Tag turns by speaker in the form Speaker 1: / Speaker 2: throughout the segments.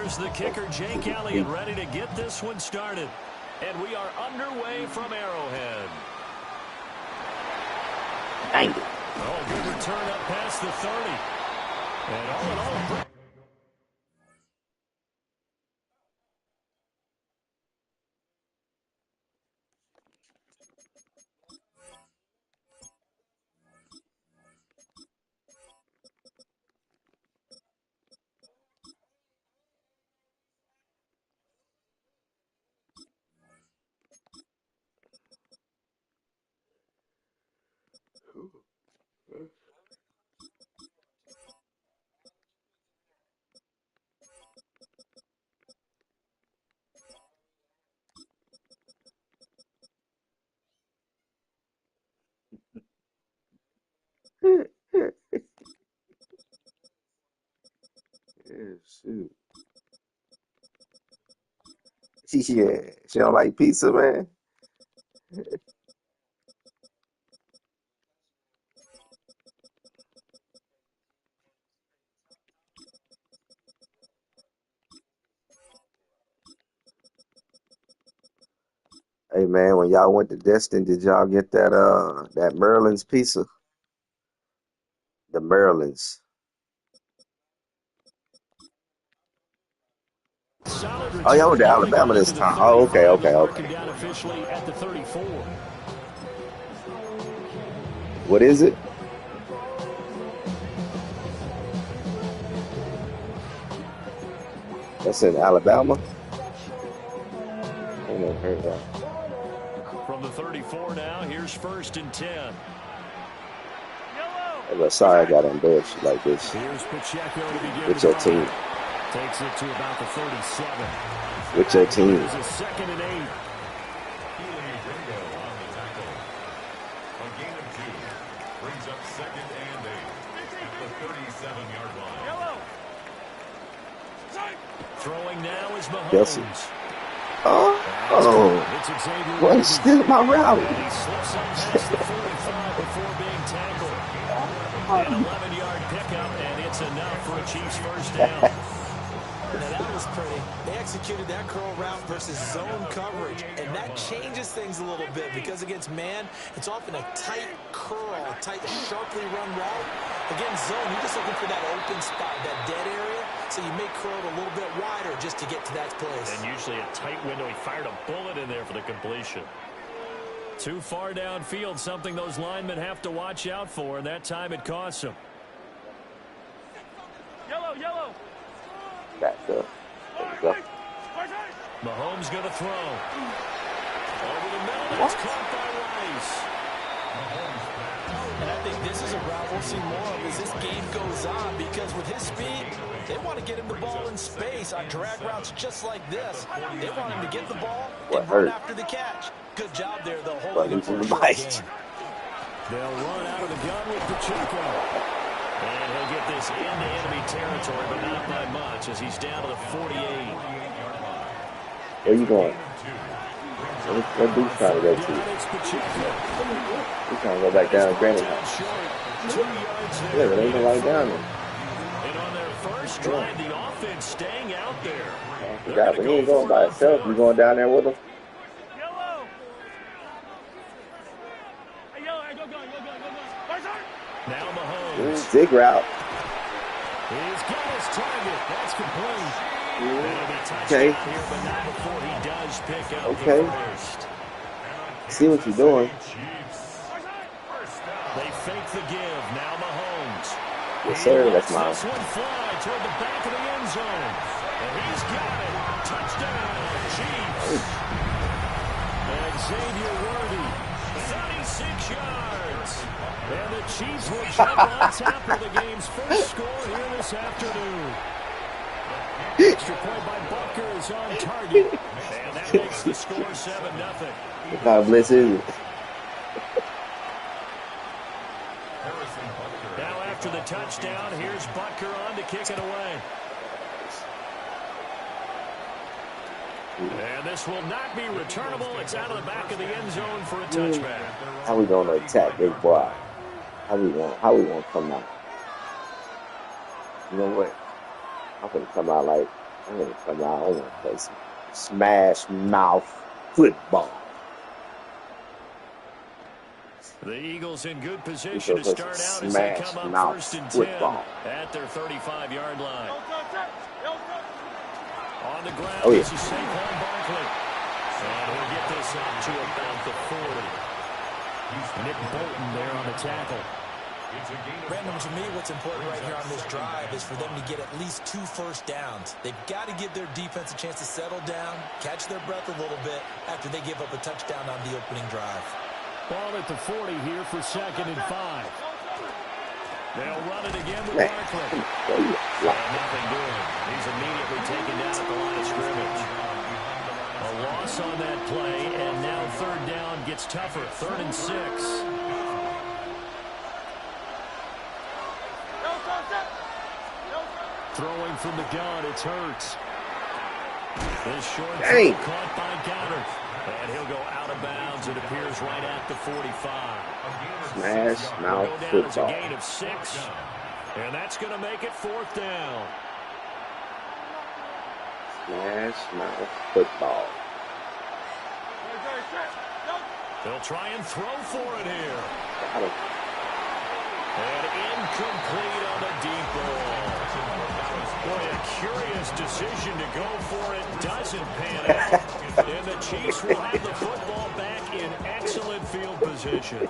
Speaker 1: Here's the kicker, Jake Elliott, ready to get this one started. And we are underway from Arrowhead.
Speaker 2: Dang it.
Speaker 1: Oh, good return up past the 30. And all in all...
Speaker 2: Shoot. She don't like pizza, man. Hey man, when y'all went to Destin, did y'all get that Merlin's pizza? The Merlin's. Oh, y'all went to Alabama this time. Oh, okay.
Speaker 1: Down officially at the 34.
Speaker 2: What is it? That's in Alabama? I never heard that.
Speaker 1: From the 34 now, here's 1st and 10.
Speaker 2: I'm sorry I got embarrassed like this.
Speaker 1: Here's Pacheco to begin.
Speaker 2: With your team.
Speaker 1: Takes it to about the 37.
Speaker 2: With your team.
Speaker 1: Here's a 2nd and 8.
Speaker 3: Brings up 2nd and 8 at the 37-yard line.
Speaker 1: Throwing now is Mahomes.
Speaker 2: Kelsey. Oh. Boy, he's still my route.
Speaker 1: And he slips up past the 45 before being tackled. An 11-yard pickup, and it's enough for a Chiefs first down.
Speaker 4: Now that was pretty. They executed that curl route versus zone coverage, and that changes things a little bit because against man, it's often a tight curl, a tight, sharply run route. Against zone, you're just looking for that open spot, that dead area, so you make curl a little bit wider just to get to that place.
Speaker 1: And usually a tight window. He fired a bullet in there for the completion. Too far downfield, something those linemen have to watch out for, and that time it costs them.
Speaker 4: Yellow.
Speaker 2: Back up. There you go.
Speaker 1: Mahomes going to throw. Over the middle, that's caught by Rice.
Speaker 4: And I think this is a route we'll see more of as this game goes on because with his speed, they want to get him the ball in space on drag routes just like this. They want him to get the ball and run after the catch. Good job there, though, holding him for a short gain.
Speaker 1: They'll run out of the gun with Pacheco. And he'll get this into enemy territory, but not by much as he's down to the 48.
Speaker 2: Where you going? What dude's trying to go to? He's trying to go back down to Granite House. Yeah, but ain't nobody down there.
Speaker 1: And on their first drive, the offense staying out there.
Speaker 2: I forgot, but he ain't going by himself. You going down there with him?
Speaker 1: Now Mahomes.
Speaker 2: Big route.
Speaker 1: He's got his target. That's complete.
Speaker 2: Okay.
Speaker 1: Here, but not before he does pick up
Speaker 2: okay.
Speaker 1: the first.
Speaker 2: See what you're doing.
Speaker 1: They fake the give. Now Mahomes.
Speaker 2: Yes, sir. That's mine.
Speaker 1: This one fly toward the back of the end zone. And he's got it. Touchdown, Chiefs. And Xavier Worthy, 36 yards. And the Chiefs will jump on top for the game's first score here this afternoon. Extra point by Bucker is on target. And that makes the score 7-0.
Speaker 2: What kind of blitz is it?
Speaker 1: Now after the touchdown, here's Bucker on to kick it away. And this will not be returnable. It's out of the back of the end zone for a touchback.
Speaker 2: How we gonna attack this boy? How we gonna come out? You know what? I'm gonna come out like I'm gonna come out. I want to play some smash mouth football.
Speaker 1: The Eagles in good
Speaker 2: We
Speaker 1: position
Speaker 2: go
Speaker 1: to
Speaker 2: play some
Speaker 1: start out as they
Speaker 2: smash
Speaker 1: come up
Speaker 2: mouth
Speaker 1: 1st and 10
Speaker 2: football.
Speaker 1: at their 35-yard line. On the ground,
Speaker 2: Oh, yeah.
Speaker 1: this is Saquon Barkley. And he'll get this up to about the 40. Nick Bolton there on the tackle.
Speaker 4: Brandon, to me, what's important right here on this drive is for them to get at least 2 first downs. They've got to give their defense a chance to settle down, catch their breath a little bit after they give up a touchdown on the opening drive.
Speaker 1: Ball at the 40 here for 2nd and 5. They'll run it again with Barkley. Nothing doing. He's immediately taken down at the line of scrimmage. A loss on that play, and now 3rd down gets tougher. 3rd and 6. Throwing from the gun, it's Hurts. This short throw caught by Goddard. And he'll go out of bounds. It appears right at the 45.
Speaker 2: Smash mouth
Speaker 1: Go down
Speaker 2: football.
Speaker 1: as a gain of 6. And that's going to make it 4th down.
Speaker 2: Smash mouth football.
Speaker 1: They'll try and throw for it here.
Speaker 2: Got him.
Speaker 1: And incomplete on the deep ball. Boy, a curious decision to go for it. Doesn't pan out. And the Chiefs will have the football back in excellent field position.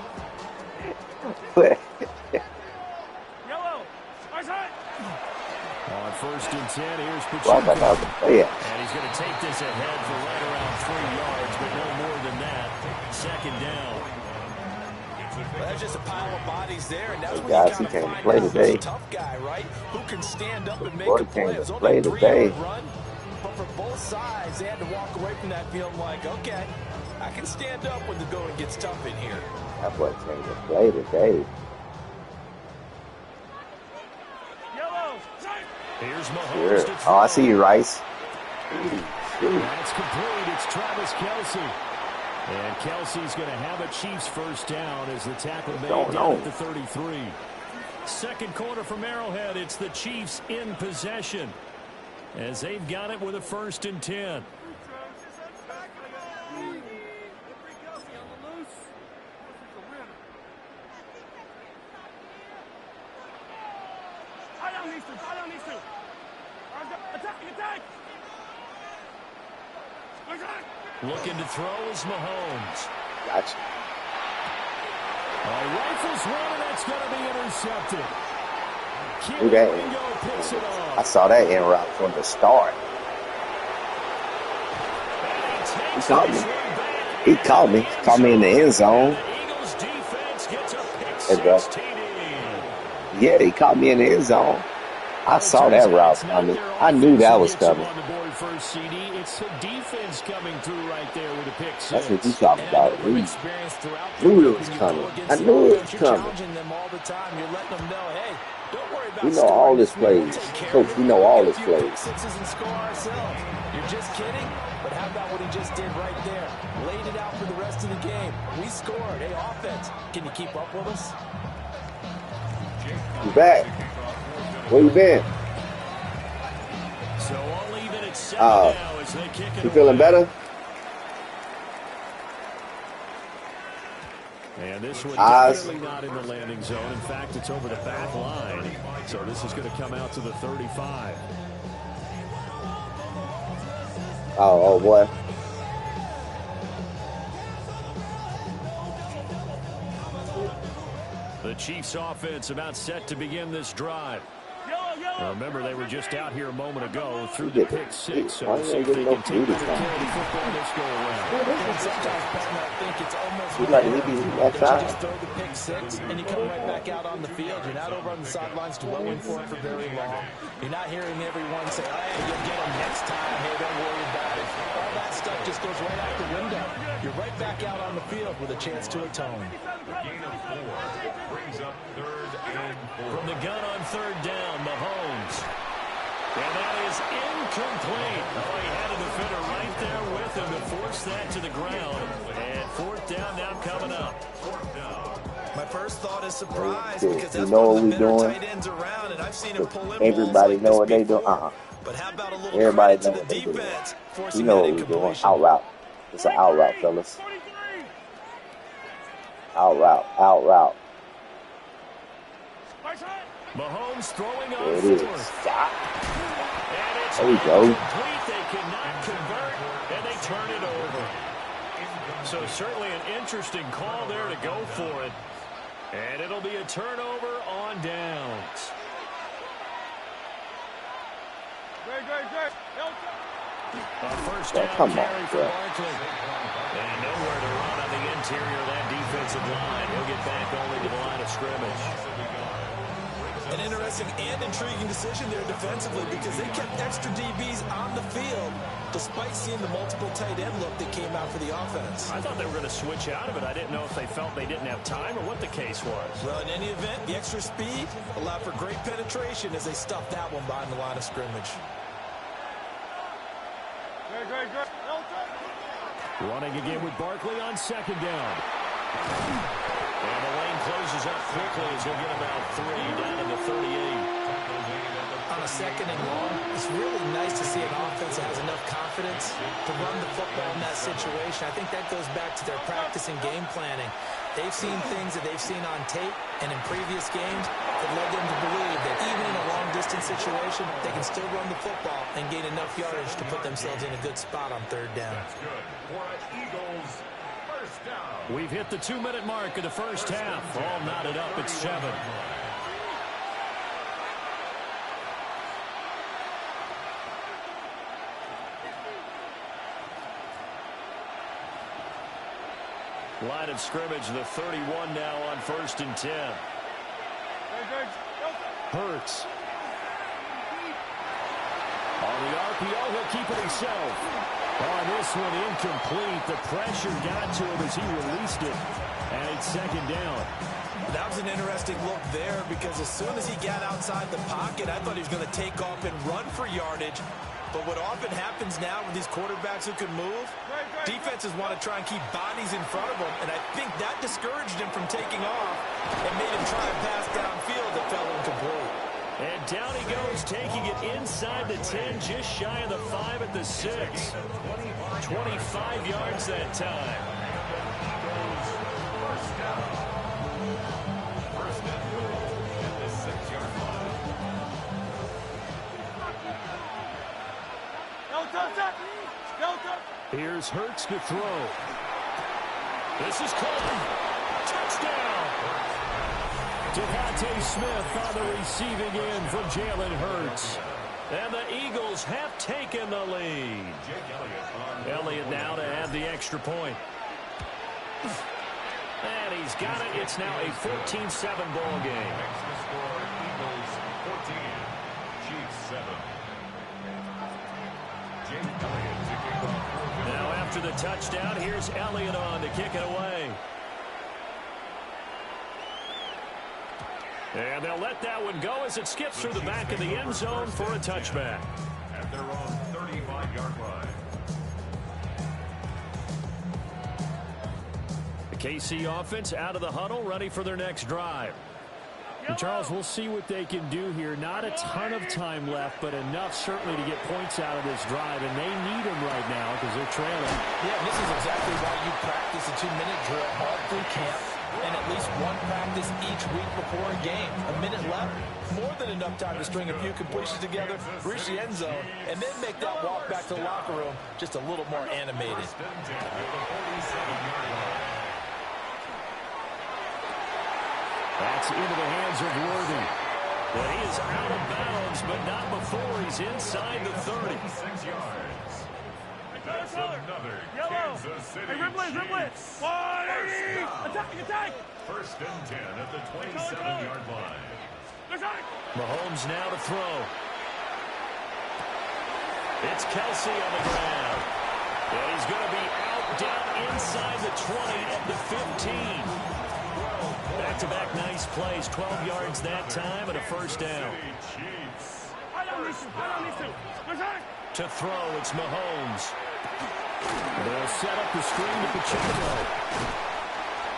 Speaker 1: On 1st and 10, here's Pacheco. And he's going to take this ahead for right around 3 yards, but no more than that. 2nd down.
Speaker 4: Well, that's just a pile of bodies there, and that's when
Speaker 2: Guys,
Speaker 4: you
Speaker 2: he
Speaker 4: got to
Speaker 2: came to
Speaker 4: find
Speaker 2: play
Speaker 4: out who's
Speaker 2: today.
Speaker 4: a tough guy, right? Who can stand up and make
Speaker 2: Boy,
Speaker 4: a play.
Speaker 2: came
Speaker 4: It was
Speaker 2: to
Speaker 4: only
Speaker 2: play
Speaker 4: a
Speaker 2: today.
Speaker 4: 3-yard run, but for both sides, they had to walk away from that field like, okay, I can stand up when the going gets tough in here.
Speaker 2: That boy came to play today.
Speaker 1: Here's Mahomes
Speaker 2: Sure.
Speaker 1: to throw.
Speaker 2: Oh, I see you, Rice.
Speaker 1: That's complete. It's Travis Kelce. And Kelsey's going to have a Chiefs 1st down as the tackle made down at the 33. 2nd quarter from Arrowhead. It's the Chiefs in possession as they've got it with a 1st and 10. Looking to throw is Mahomes.
Speaker 2: Gotcha.
Speaker 1: Rifles one, and that's going to be intercepted.
Speaker 2: Who that?
Speaker 1: Ringo picks it off.
Speaker 2: I saw that in route from the start. He caught me. He caught me. Caught me in the end zone.
Speaker 1: Eagles defense gets a pick
Speaker 2: Hey, bro.
Speaker 1: 6 TD.
Speaker 2: Yeah, he caught me in the end zone. I saw that route coming. I knew that was coming.
Speaker 1: On the board first, CD. It's the defense coming through right there with a pick 6.
Speaker 2: That's what you talking about.
Speaker 4: And
Speaker 2: We
Speaker 4: experience throughout the
Speaker 2: knew
Speaker 4: week
Speaker 2: it was
Speaker 4: when you
Speaker 2: coming.
Speaker 4: go against
Speaker 2: I
Speaker 4: the
Speaker 2: knew it
Speaker 4: offense,
Speaker 2: was
Speaker 4: you're
Speaker 2: coming.
Speaker 4: challenging them all the time. You're letting them know, hey, don't worry about
Speaker 2: We know all
Speaker 4: scoring
Speaker 2: his
Speaker 4: this week. We'll
Speaker 2: plays.
Speaker 4: take care
Speaker 2: Coach,
Speaker 4: of it.
Speaker 2: we know
Speaker 4: We'll
Speaker 2: all
Speaker 4: get
Speaker 2: his
Speaker 4: a few pick
Speaker 2: plays.
Speaker 4: sixes and score ourselves. You're just kidding? But how about what he just did right there? Laid it out for the rest of the game. We scored. Hey, offense, can you keep up with us?
Speaker 2: You back? Where you been?
Speaker 1: So all even at 7 now as they kick it
Speaker 2: You feeling
Speaker 1: away.
Speaker 2: better?
Speaker 1: And this one
Speaker 2: Eyes.
Speaker 1: definitely not in the landing zone. In fact, it's over the back line. So this is going to come out to the 35.
Speaker 2: Oh boy.
Speaker 1: The Chiefs offense about set to begin this drive. Now remember, they were just out here a moment ago through the pick 6. So we'll see if they can take better care of the football this go around.
Speaker 4: Sometimes, Patton, I think it's almost
Speaker 2: He's like, he be that
Speaker 4: you
Speaker 2: side.
Speaker 4: just throw the pick 6 and you come right back out on the field. You're not over on the sidelines dwelling for it for very long. You're not hearing everyone say, hey, you'll get him next time. Hey, don't worry about it. All that stuff just goes right out the window. You're right back out on the field with a chance to atone.
Speaker 3: Gain of 4 brings up 3rd and 4.
Speaker 1: From the gun on 3rd down, Mahomes. And that is incomplete. Oh, he had a defender right there with him to force that to the ground. And 4th down now coming up.
Speaker 3: 4th down.
Speaker 4: My first thought is surprise
Speaker 2: Hey,
Speaker 4: because
Speaker 2: we
Speaker 4: that's
Speaker 2: know
Speaker 4: one
Speaker 2: what
Speaker 4: of the
Speaker 2: we
Speaker 4: better
Speaker 2: doing.
Speaker 4: tight ends around, and I've seen him
Speaker 2: But
Speaker 4: pull in balls
Speaker 2: everybody
Speaker 4: like
Speaker 2: know
Speaker 4: this
Speaker 2: what they do.
Speaker 4: before. But how about a little
Speaker 2: Everybody
Speaker 4: credit to
Speaker 2: know
Speaker 4: the
Speaker 2: what they doing.
Speaker 4: defense
Speaker 2: We
Speaker 4: forcing
Speaker 2: know
Speaker 4: that
Speaker 2: what we doing.
Speaker 4: incompletion?
Speaker 2: Out route. It's an out route, fellas. Out route. Out route.
Speaker 1: Mahomes throwing on
Speaker 2: There it is.
Speaker 1: fourth.
Speaker 2: Stop.
Speaker 1: And it's
Speaker 2: There we go.
Speaker 1: incomplete. They cannot convert, and they turn it over. So certainly an interesting call there to go for it. And it'll be a turnover on downs. A first down carry for Barkley. And nowhere to run on the interior of that defensive line. He'll get back only to the line of scrimmage.
Speaker 4: An interesting and intriguing decision there defensively because they kept extra DBs on the field despite seeing the multiple tight end look that came out for the offense.
Speaker 1: I thought they were going to switch out of it. I didn't know if they felt they didn't have time or what the case was.
Speaker 4: Well, in any event, the extra speed allowed for great penetration as they stuffed that one behind the line of scrimmage.
Speaker 1: Running again with Barkley on second down. And the lane closes up quickly as he'll get about 3 down to the 38.
Speaker 4: On a second and long, it's really nice to see an offense that has enough confidence to run the football in that situation. I think that goes back to their practice and game planning. They've seen things that they've seen on tape and in previous games that led them to believe that even in a long-distance situation, they can still run the football and gain enough yardage to put themselves in a good spot on third down.
Speaker 3: That's good for an Eagles first down.
Speaker 1: We've hit the 2-minute mark of the first half. All knotted up at 7. Line of scrimmage, the 31 now on 1st and 10. Hurts. On the RPO, he'll keep it himself. On this one, incomplete. The pressure got to him as he released it. And it's second down.
Speaker 4: That was an interesting look there because as soon as he got outside the pocket, I thought he was going to take off and run for yardage. But what often happens now with these quarterbacks who can move, defenses want to try and keep bodies in front of them, and I think that discouraged him from taking off and made him try and pass downfield that fell incomplete.
Speaker 1: And down he goes, taking it inside the 10, just shy of the 5 at the 6. 25 yards that time.
Speaker 3: First and goal at the 6-yard line.
Speaker 1: Here's Hurts to throw. This is caught. Touchdown. Devontae Smith on the receiving end from Jalen Hurts. And the Eagles have taken the lead. Elliott now to add the extra point. And he's got it. It's now a 14-7 ball game.
Speaker 3: Extra score, Eagles 14, Chiefs 7. Jake Elliott to kick off.
Speaker 1: Now after the touchdown, here's Elliott on to kick it away. And they'll let that one go as it skips through the back of the end zone for a touchback.
Speaker 3: At their own 35-yard line.
Speaker 1: The KC offense out of the huddle, ready for their next drive. And Charles, we'll see what they can do here. Not a ton of time left, but enough certainly to get points out of this drive, and they need them right now because they're trailing.
Speaker 4: Yeah, this is exactly why you practice a 2-minute drill all through camp and at least one practice each week before a game. A minute left, more than enough time to string a few completions together, reach the end zone, and then make that walk back to the locker room just a little more animated.
Speaker 1: That's into the hands of Worthy. But he is out of bounds, but not before he's inside the 30.
Speaker 3: 6 yards. That's another Kansas City Chiefs.
Speaker 1: Attack!
Speaker 3: First and 10 at the 27-yard line.
Speaker 1: Mahomes now to throw. It's Kelsey on the ground. And he's going to be out down inside the 20 at the 15. Back-to-back nice plays, 12 yards that time and a first down. To throw, it's Mahomes. They'll set up the screen to Pacheco.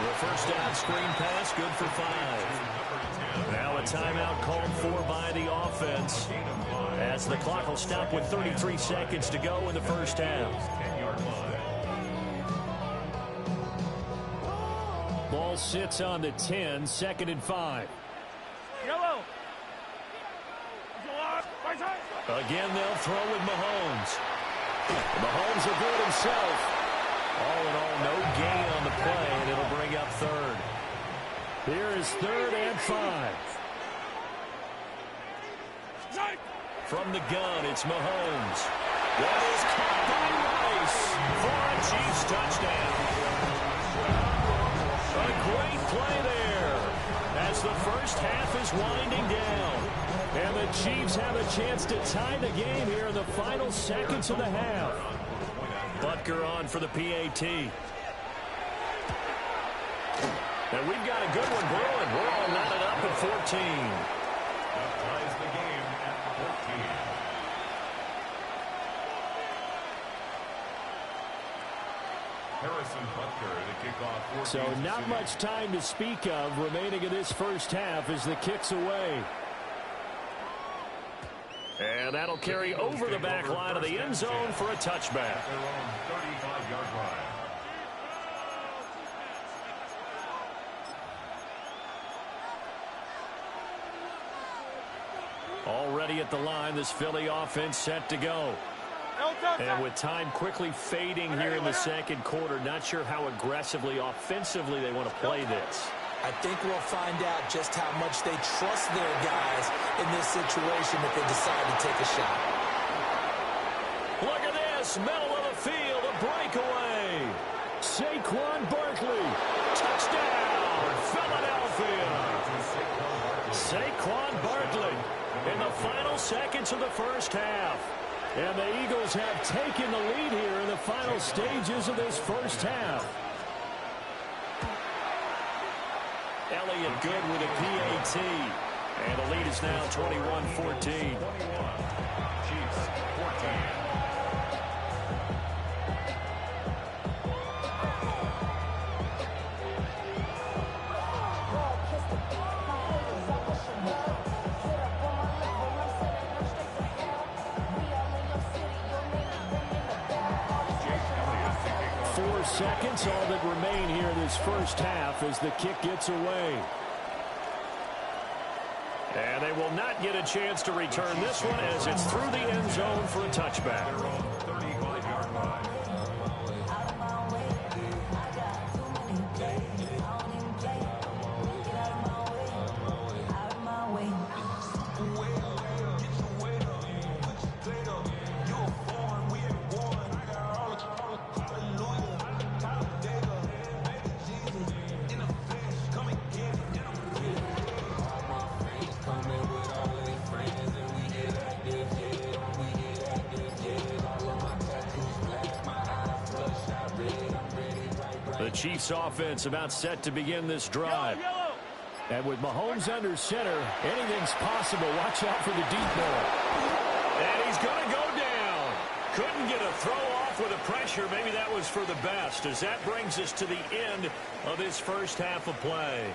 Speaker 1: The first down screen pass, good for 5. Now a timeout called for by the offense, as the clock will stop with 33 seconds to go in the first half. Ball sits on the 10, 2nd and 5.
Speaker 5: Yellow.
Speaker 1: Again, they'll throw with Mahomes. Mahomes will do it himself. All in all, no gain on the play, and it'll bring up 3rd. Here is 3rd and 5. From the gun, it's Mahomes. That is caught by Rice for a Chiefs touchdown. A great play there as the first half is winding down. And the Chiefs have a chance to tie the game here in the final seconds of the half. Butker on for the PAT. And we've got a good one brewing. We're all knotted up at 14.
Speaker 3: That ties the game at 14. Harrison Butker to kick off.
Speaker 1: So not much time to speak of remaining in this first half as the kick's away. And that'll carry over the back line of the end zone for a touchback.
Speaker 3: Their own 35-yard line.
Speaker 1: Already at the line, this Philly offense set to go. And with time quickly fading here in the second quarter, not sure how aggressively, offensively they want to play this.
Speaker 4: I think we'll find out just how much they trust their guys in this situation if they decide to take a shot.
Speaker 1: Look at this, middle of the field, a breakaway. Saquon Barkley, touchdown, Philadelphia. Saquon Barkley in the final seconds of the first half. And the Eagles have taken the lead here in the final stages of this first half. Elliott good with a PAT. And the lead is now 21-14.
Speaker 3: 21. Chiefs 14.
Speaker 1: 4 seconds, all that remain here in this first half as the kick gets away. And they will not get a chance to return this one as it's through the end zone for a touchback.
Speaker 3: Their own 35-yard line.
Speaker 1: The Chiefs offense about set to begin this drive. And with Mahomes under center, anything's possible. Watch out for the deep ball. And he's going to go down. Couldn't get a throw off with the pressure. Maybe that was for the best, as that brings us to the end of this first half of play.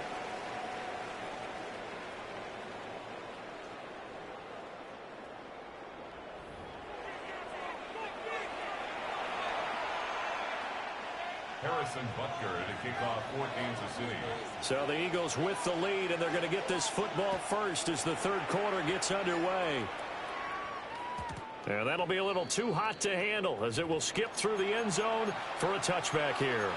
Speaker 3: Harrison Butker to kick off for Kansas City.
Speaker 1: So the Eagles with the lead, and they're going to get this football first as the third quarter gets underway. And that'll be a little too hot to handle as it will skip through the end zone for a touchback here.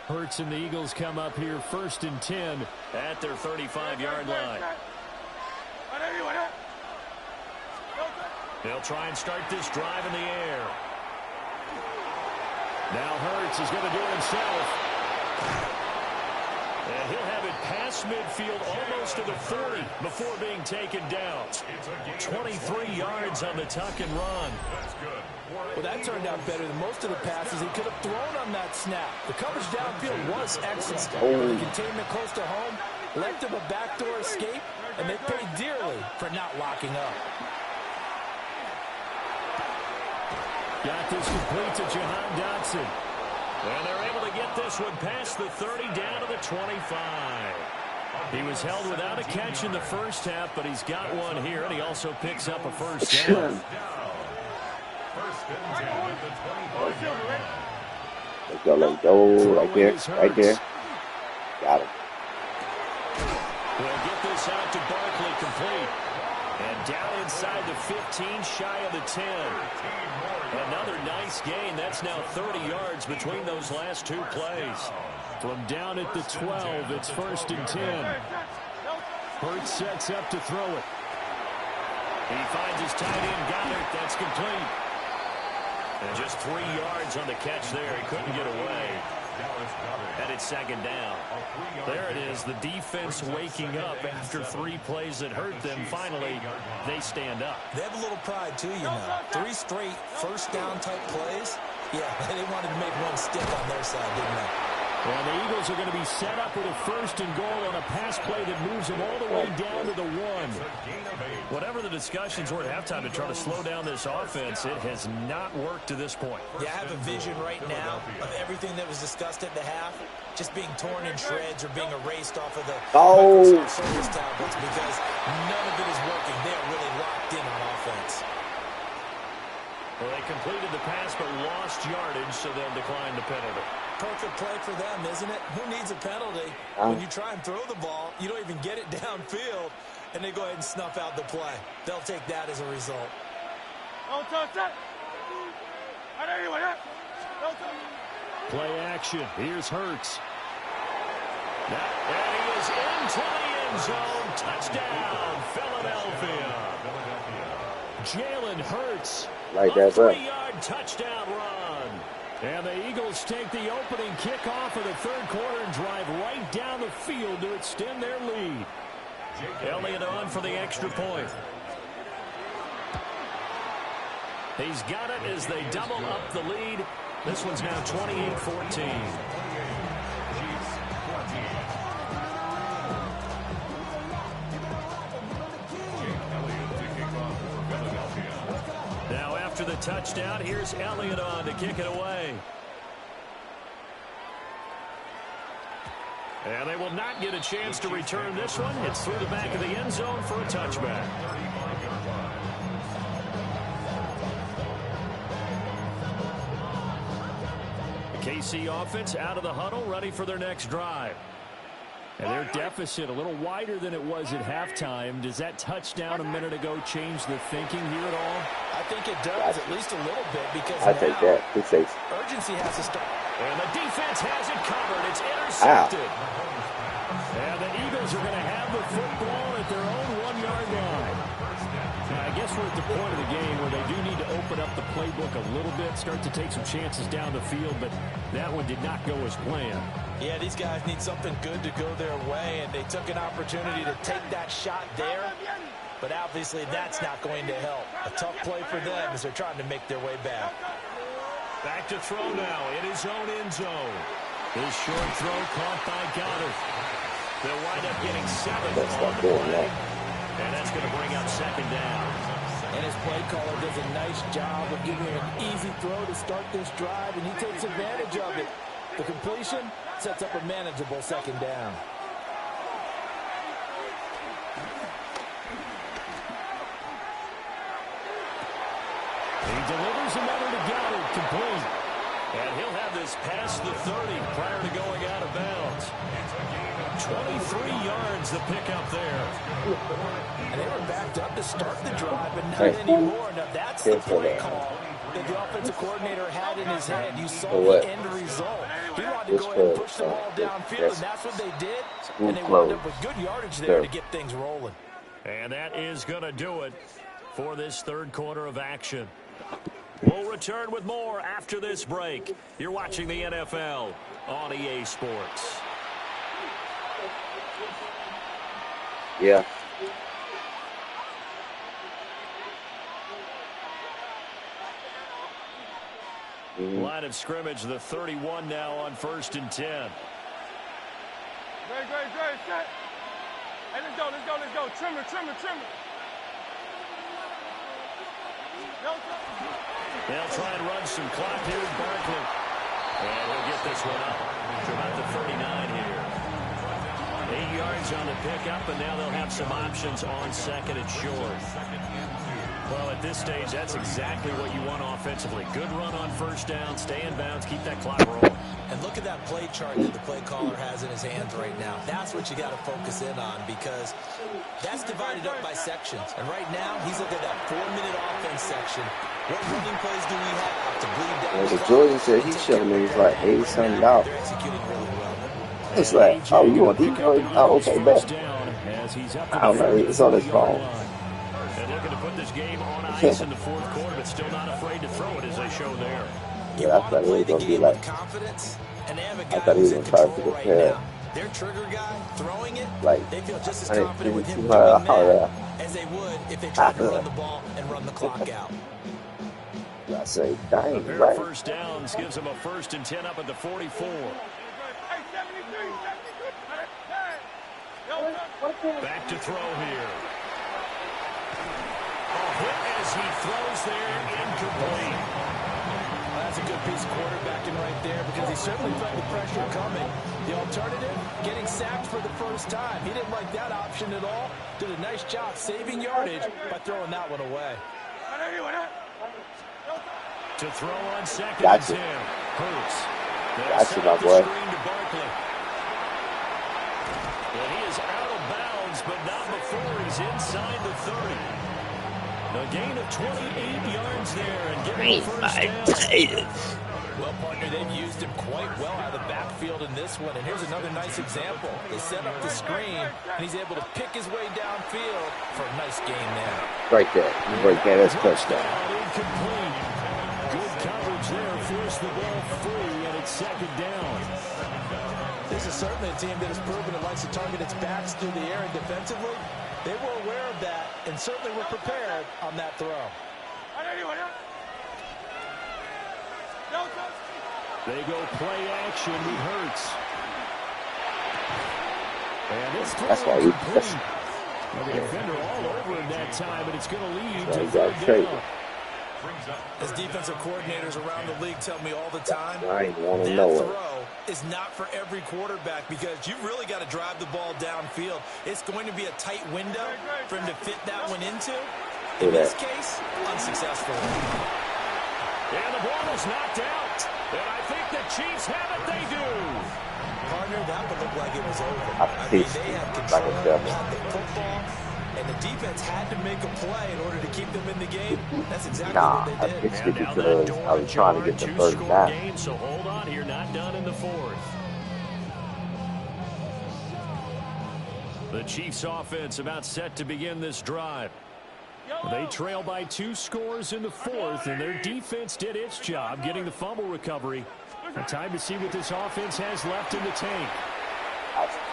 Speaker 1: Hurts and the Eagles come up here 1st and 10 at their 35-yard line. They'll try and start this drive in the air. Now Hurts is going to do it himself. And he'll have it past midfield almost to the 40 before being taken down. 23 yards on the tuck and run.
Speaker 3: That's good.
Speaker 4: Well, that turned out better than most of the passes he could have thrown on that snap. The coverage downfield was excellent. The containment close to home, Left him a backdoor escape, and they paid dearly for not locking up.
Speaker 1: Got this complete to Jahan Dotson. And they're able to get this one past the 30 down to the 25. He was held without a catch in the first half, but he's got one here, and he also picks up a first down.
Speaker 3: First and 10 at the 25-yard line.
Speaker 2: Let's go. Right there. Right there. Got him.
Speaker 1: We'll get this out to Barkley, complete. And down inside the 15, shy of the 10. Another nice gain. That's now 30 yards between those last two plays. From down at the 12, it's first and 10. Hurts sets up to throw it. He finds his tight end, Goddard. That's complete. And just 3 yards on the catch there. He couldn't get away. And it's second down. There it is, the defense waking up after 3 plays that hurt them. Finally, they stand up.
Speaker 4: They have a little pride, too, you know. 3 straight first down type plays. Yeah, they wanted to make one stick on their side, didn't they?
Speaker 1: Well, the Eagles are going to be set up with a first and goal on a pass play that moves them all the way down to the 1. Whatever the discussions were at halftime to try to slow down this offense, it has not worked to this point.
Speaker 4: Yeah, I have a vision right now of everything that was discussed at the half just being torn in shreds or being erased off of the Microsoft Surface tablets because none of it is working. They are really locked in on offense.
Speaker 1: Well, they completed the pass but lost yardage, so they'll decline the penalty.
Speaker 4: Perfect play for them, isn't it? Who needs a penalty? When you try and throw the ball, you don't even get it downfield, and they go ahead and snuff out the play. They'll take that as a result.
Speaker 1: Play action. Here's Hurts. And he is into the end zone. Touchdown, Philadelphia. Jalen Hurts.
Speaker 2: Like
Speaker 1: a
Speaker 2: that, bro.
Speaker 1: 3-yard touchdown run. And the Eagles take the opening kickoff of the third quarter and drive right down the field to extend their lead. Elliott on for the extra point. He's got it as they double up the lead. This one's now 28-14. Now after the touchdown, here's Elliott on to kick it away. And they will not get a chance to return this one. It's through the back of the end zone for a touchback. The KC offense out of the huddle, ready for their next drive. And their deficit a little wider than it was at halftime. Does that touchdown a minute ago change the thinking here at all?
Speaker 4: I think it does, at least a little bit, because
Speaker 2: I take that. Good safe.
Speaker 4: Urgency has to start.
Speaker 1: And the defense has it covered. It's intercepted. And the Eagles are going to have the football at their own 1-yard line. Now, I guess we're at the point of the game where they do need to open up the playbook a little bit, start to take some chances down the field, but that one did not go as planned.
Speaker 4: Yeah, these guys need something good to go their way, and they took an opportunity to take that shot there, but obviously that's not going to help. A tough play for them as they're trying to make their way back.
Speaker 1: Back to throw now in his own end zone. His short throw caught by Goddard. They'll wind up getting 7 on the play, and that's going to bring up second down.
Speaker 4: And his play caller does a nice job of giving him an easy throw to start this drive, and he takes advantage of it. The completion sets up a manageable second down.
Speaker 1: He delivers another to Goddard, complete. And he'll have this past the 30 prior to going out of bounds. 23 yards the pickup there.
Speaker 4: And they were backed up to start the drive, but not anymore. Now that's the play call that the offensive coordinator had in his head. You saw the end result. He wanted to go ahead and push the ball downfield, and that's what they did. And they wound up with good yardage there to get things rolling.
Speaker 1: And that is going to do it for this third quarter of action. We'll return with more after this break. You're watching the NFL on EA Sports.
Speaker 2: Yeah.
Speaker 1: Line of scrimmage, the 31 now on 1st and 10.
Speaker 5: Great, set. Let's go. Trimmer.
Speaker 1: They'll try and run some clock here with Barkley. And he'll get this one up to about the 39 here. 8 yards on the pickup, and now they'll have some options on second and short. Well, at this stage, that's exactly what you want offensively. Good run on first down, stay in bounds, keep that clock rolling.
Speaker 4: And look at that play chart that the play caller has in his hands right now. That's what you got to focus in on, because that's divided up by sections. And right now, he's looking at that 4-minute offense section. What running plays do we have to bleed down?
Speaker 2: Well, the Jordan said he showed me it's like $80-something.
Speaker 4: They're executing really well.
Speaker 2: It's like, oh, you want these? Oh, okay, bet. I don't know. It's on his phone.
Speaker 1: And looking to put this game on ice in the fourth quarter, but still not afraid to throw it as they show there.
Speaker 2: Yeah, I thought it was going to be like,
Speaker 4: Confidence, and they have a
Speaker 2: I
Speaker 4: guy
Speaker 2: thought he was
Speaker 4: who's in
Speaker 2: going to try to
Speaker 4: control right
Speaker 2: compare,
Speaker 4: now. Their trigger guy throwing it,
Speaker 2: like,
Speaker 4: they feel just as confident with him doing
Speaker 2: $152
Speaker 4: that as they would if they tried to run the ball and run the clock out.
Speaker 2: I say, dang,
Speaker 1: A pair
Speaker 2: right.
Speaker 1: of first downs gives them a 1st and 10 up at the 44. Back to throw here. A hit as he throws there, incomplete.
Speaker 4: Well, that's a good piece of quarterbacking right there, because he certainly felt the pressure coming. The alternative, getting sacked for the first time. He didn't like that option at all. Did a nice job saving yardage by throwing that one away.
Speaker 1: To throw on second
Speaker 2: Gotcha.
Speaker 1: and 10. Hurts.
Speaker 2: Gotcha, my boy.
Speaker 1: Screen to Barkley. And he is out of bounds, but not before he's inside the 30. A gain of 28 yards there, and giving the first down.
Speaker 4: Well, partner, they've used him quite well out of the backfield in this one. And here's another nice example. They set up the screen, and he's able to pick his way downfield for a nice gain there.
Speaker 2: Right there. Right there. That's touchdown.
Speaker 1: Incomplete. Good coverage there. Forced the ball free, and it's second down.
Speaker 4: This is certainly a team that has proven it likes to target its backs through the air, and defensively, they were aware of that and certainly were prepared on that throw.
Speaker 1: They go play action with Hurts. And this throw
Speaker 2: That's why
Speaker 1: is
Speaker 2: we.
Speaker 1: complete. Well, the defender all over him that time, but it's going to lead
Speaker 2: So
Speaker 1: to
Speaker 2: he got
Speaker 1: third
Speaker 2: traded.
Speaker 1: down.
Speaker 4: As defensive coordinators around the league tell me all the time,
Speaker 2: I ain't want to
Speaker 4: that
Speaker 2: know it.
Speaker 4: throw is not for every quarterback, because you've really got to drive the ball downfield. It's going to be a tight window for him to fit that one into. In this case, unsuccessful.
Speaker 1: And the ball is knocked out. And I think the Chiefs have it. They do.
Speaker 4: Partner, that would look like it was over.
Speaker 2: I
Speaker 4: They
Speaker 2: pissed
Speaker 4: had
Speaker 2: like
Speaker 4: control,
Speaker 2: a devil.
Speaker 4: had the football, and the defense had to make a play in order to keep them in the game. That's exactly
Speaker 2: Nah,
Speaker 4: what
Speaker 2: I
Speaker 4: they did.
Speaker 2: pitched
Speaker 1: And
Speaker 2: it
Speaker 1: now that
Speaker 2: because
Speaker 1: door
Speaker 2: I was trying to get the
Speaker 1: ajar,
Speaker 2: first
Speaker 1: two-score
Speaker 2: down.
Speaker 1: game, so hold on here, not done in the fourth. The Chiefs offense about set to begin this drive. They trail by 2 scores in the fourth, and their defense did its job getting the fumble recovery. A time to see what this offense has left in the tank.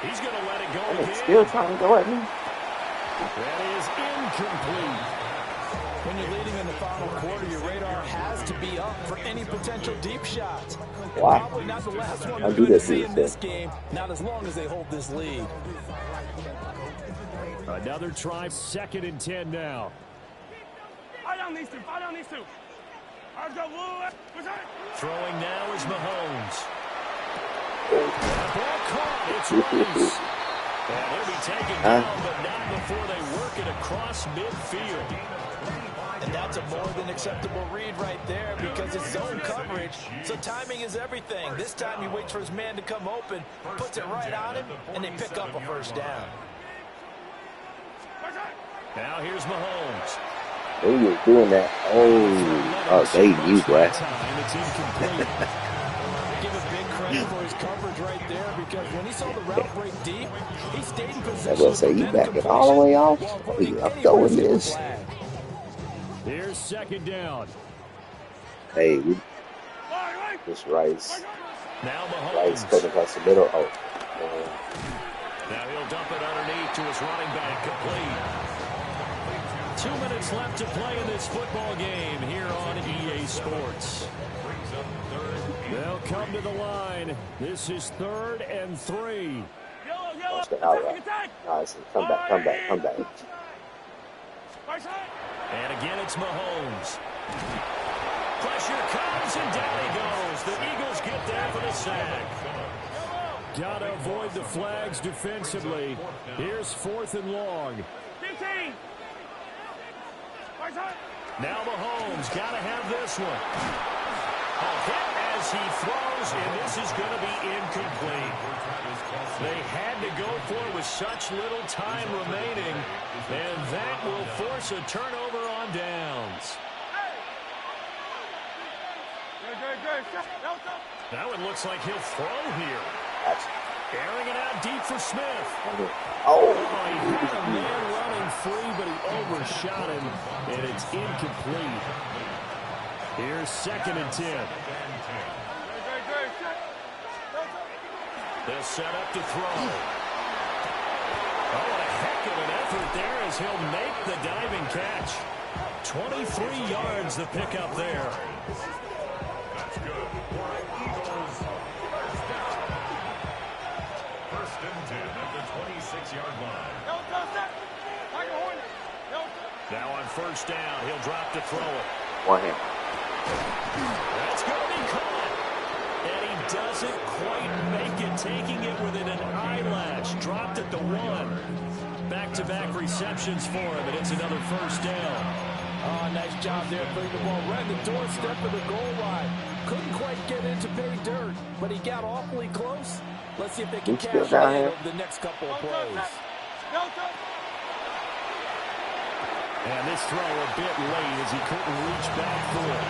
Speaker 1: He's going to let it go
Speaker 2: And
Speaker 1: again.
Speaker 2: it's still trying to go at me.
Speaker 1: That is incomplete.
Speaker 4: When you're leading in the final quarter, your radar has to be up for any potential deep shots. And
Speaker 2: Wow.
Speaker 4: probably not the last one
Speaker 2: I
Speaker 4: we're
Speaker 2: do
Speaker 4: going to
Speaker 2: that
Speaker 4: see
Speaker 2: to
Speaker 4: in this
Speaker 2: yourself.
Speaker 4: game, not as long as they hold this lead.
Speaker 1: Another try, 2nd and 10 now. Throwing now is Mahomes. That ball caught. It's Rice. And he'll be taken down, but not before they work it across midfield.
Speaker 4: And that's a more than acceptable read right there, because it's zone coverage, so timing is everything. This time he waits for his man to come open, puts it right on him, and they pick up a first down.
Speaker 1: Now here's Mahomes.
Speaker 2: They was doing that. Oh, they knew, boy.
Speaker 1: It's incomplete.
Speaker 4: Give a big credit for his coverage right there, because when he saw the route break deep, he stayed in position.
Speaker 2: That will say, you back it all the way off? Oh, yeah, I'm throwing this.
Speaker 1: Here's 2nd down.
Speaker 2: Hey, this Rice.
Speaker 1: Now
Speaker 2: Rice
Speaker 1: Mahomes.
Speaker 2: coming across the middle. Oh,
Speaker 1: Now he'll dump it underneath to his running back, complete. 2 minutes left to play in this football game here on EA Sports. They'll come to the line. This is 3rd and 3.
Speaker 2: touchdown. All right. Nice. Come back.
Speaker 1: And again, it's Mahomes. Pressure comes, and down he goes. The Eagles get there for the sack. Got to avoid the flags defensively. Here's 4th and long.
Speaker 5: 15.
Speaker 1: Now Mahomes got to have this one. A hit as he throws, and this is going to be incomplete. They had to go for it with such little time remaining, and that will force a turnover on downs. Now it looks like he'll throw here. Airing it out deep for Smith.
Speaker 2: Oh.
Speaker 1: He had a man running free, but he overshot him, and it's incomplete. Here's 2nd and 10. They'll set up to throw. Oh, what a heck of an effort there as he'll make the diving catch. 23 yards the pickup there.
Speaker 3: That's good. Eagles. First and 10 at the 26-yard line.
Speaker 1: Now on 1st down, he'll drop to throw it.
Speaker 2: One hand.
Speaker 1: That's going to be caught. And he doesn't quite make it, taking it within an eyelash. Dropped at the 1. Back-to-back receptions for him, and it's another 1st down.
Speaker 4: Oh, nice job there, putting the ball right at the doorstep of the goal line. Couldn't quite get into pay dirt, but he got awfully close. Let's see if they can cash it in over the next couple of plays.
Speaker 1: And this throw a bit late as he couldn't reach back for it.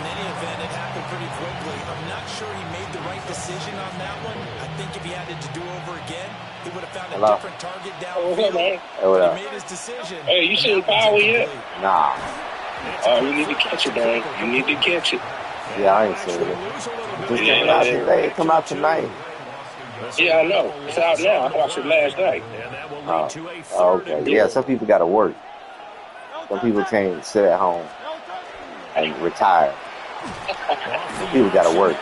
Speaker 4: In any event, it happened pretty quickly. I'm not sure he made the right decision on that one. I think if he had it to do over again, he would have found a different target downfield. He made his decision.
Speaker 6: Hey, you seen Power yet?
Speaker 2: Nah.
Speaker 6: Oh, you need to catch it, man. You need to catch it.
Speaker 2: Yeah, I ain't seen it. Just came out today. It come out tonight.
Speaker 6: Yeah, I know. It's out now. I watched it last night.
Speaker 2: Oh, okay. Yeah, some people got to work. Some people can't sit at home and retire. Some people got to work.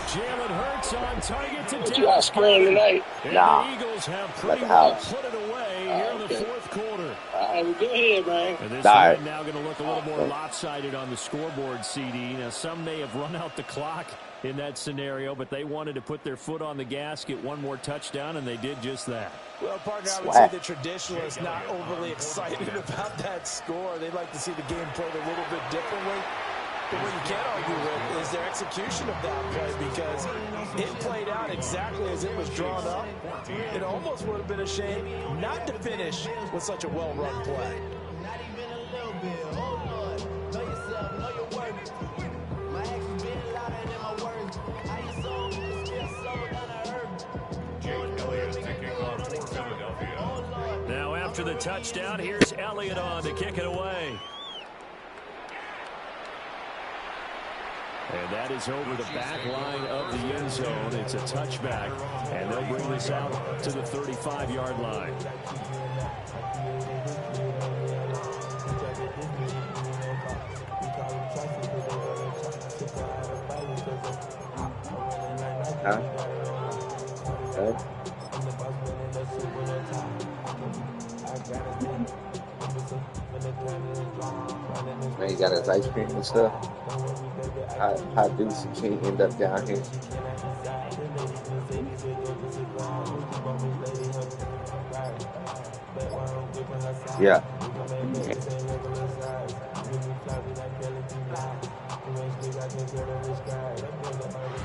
Speaker 1: Jalen Hurts on target today.
Speaker 6: You got scoring tonight?
Speaker 2: Nah.
Speaker 1: Eagles have
Speaker 2: At
Speaker 1: pretty
Speaker 2: the
Speaker 1: well
Speaker 2: house.
Speaker 1: put it away here in the 4th quarter.
Speaker 6: All right, well, go ahead, man.
Speaker 1: And this
Speaker 2: All
Speaker 1: line
Speaker 2: right.
Speaker 1: now going to look a little more lopsided on the scoreboard, CD. Now, some may have run out the clock in that scenario, but they wanted to put their foot on the gas, get one more touchdown, and they did just that.
Speaker 4: Well, partner, I would say the traditionalists not overly excited about that score. They'd like to see the game played a little bit differently. But what you can't argue with is their execution of that play, because it played out exactly as it was drawn up. It almost would have been a shame not to finish with such a well-run play.
Speaker 1: Now, after the touchdown, here's Elliott on to kick it away. And that is over the back line of the end zone. It's a touchback, and they'll bring this out to the 35-yard line.
Speaker 2: Huh? Okay. Man, he got his ice cream and stuff. How do some king end up down here? Yeah.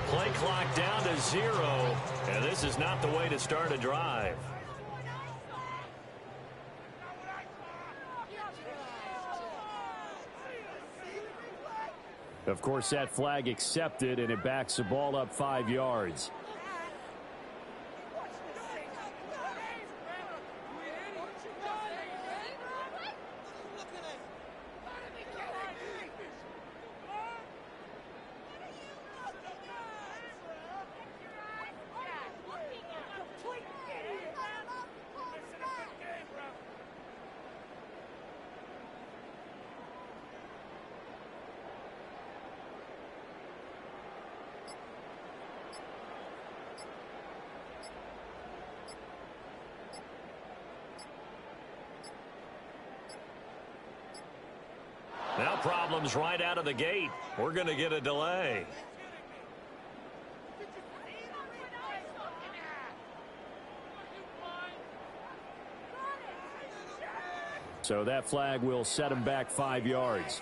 Speaker 1: Play clock down to 0, and this is not the way to start a drive. Of course, that flag accepted, and it backs the ball up 5 yards. Now problems right out of the gate. We're going to get a delay. So that flag will set him back 5 yards.